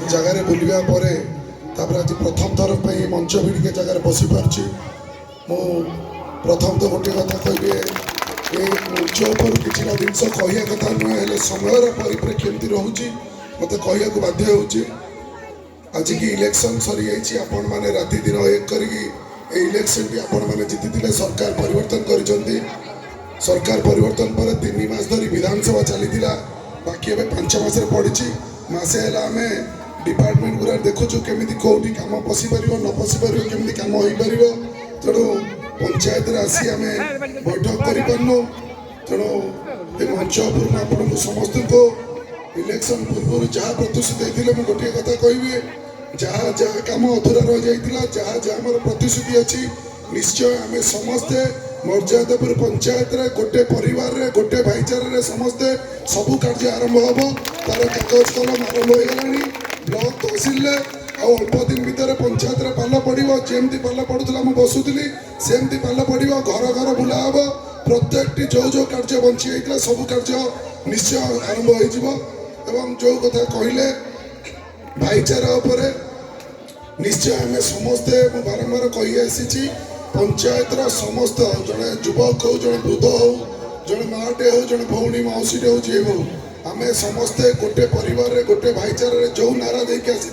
जगार बुलवा आज प्रथम थर पर मंच भिड़िके जगार बसी पार्ची मु प्रथम तो गोटे कथा कहे ये मंच पर कि जिनस कहया कथा नुहे समय परिप्रेक्षी एमती रोचे मत कहया बाध्य हो आज की इलेक्शन सरी जाइए आपण मैंने राति दिन एक करी इलेक्शन भी आपण मैंने जीति सरकार परिवर्तन कर सरकार परिवर्तन पर 3 मास धरी विधानसभा चली बाकी अब 5 मास पड़ी मसे आम डिपार्टमेंट गुरा देखुचु केमी कौटी कम पशि पार न पशि पार केमी कम हो पार तेणु पंचायत आसी आम बैठक करूँ तेणु ये मंच पूर्ण आपण समस्त को इलेक्शन पूर्व जहाँ प्रतिश्रुति होते गोटे कथा कहि जहाँ जहाँ कम अधूरा रही जाता जहाँ जहाँ मोर प्रतिश्रुति अच्छी निश्चय आम समस्ते मर्यादापुर पंचायत रे गोटे परिवार रे गोटे भाईचारे समस्ते सबू कार्य आरंभ हम तार कागज कलम आरंभ हो गला ब्लॉक तहसिल अल्प दिन भितर पंचायत रे पाल पड़ो जमी पाल पड़ूला मुझे बसुली सेमती पाल पड़ो घर घर बुला हम प्रत्येक जो कार्य बंची जाता सबू कार्य निश्चय आरंभ हो जो कथा कहले भाईचारा उपरे निश्चय आम समस्ते बारंबार कही आसी पंचायतर समस्त जड़े युवक हो जड़े वृद्ध हो जड़े माटे हो जड़े भौणी मौसी हो जी हो आम समस्ते गोटे परिवार रे गोटे भाईचारे जो नारा देके आसी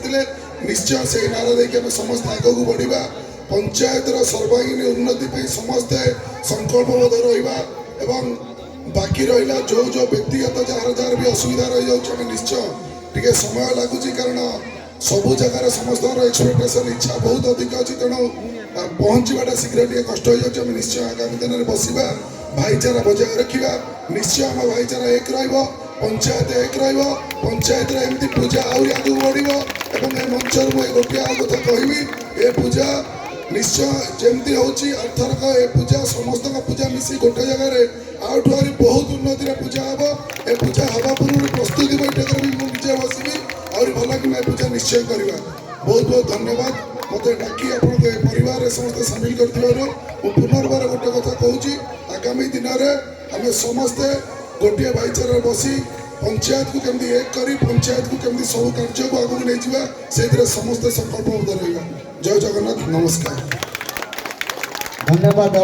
निश्चय से नारा देके आम समस्त आग को बढ़ा पंचायतर सर्वांगीन उन्नति समस्ते संकल्पबद्ध रहा एवं बाकी रहा जो व्यक्तिगत जार जार भी असुविधा रही जाए निश्चय टे समय लगुच कारण सबू जगार समस्त एक्सपेक्टेशन इच्छा बहुत अधिक अच्छी तेणु पहुँचवाटा शीघ्र टे कष्ट हो जाए निश्चय आगामी दिन में बसवा भाईचारा बजाय रखा निश्चय आम भाईचारा एक पंचायत एक पंचायत एमती पूजा आहरी आगे बढ़ मंच गोटे आ कथा कहि पूजा निश्चय जमती होथरक ए पूजा समस्त पूजा मिसी गोटे जगार आउठू बहुत उन्नति पूजा हम ए पूजा हवा पूर्व प्रस्तुति बैठक भी मुझे बसबी आहरी भल कि पूजा निश्चय करवा बहुत बहुत धन्यवाद मत डाकी आप परिवार समस्त सामिल कर पुनर्बार गोटे कथा कहूँ आगामी दिन में आम समस्ते गोटे भाईचारा बसी पंचायत को केमती एक करी पंचायत को केमती सब कार्य को आगे नहीं जावा से समस्ते संकल्पबद्ध रहा जय जगन्नाथ नमस्कार धन्यवाद।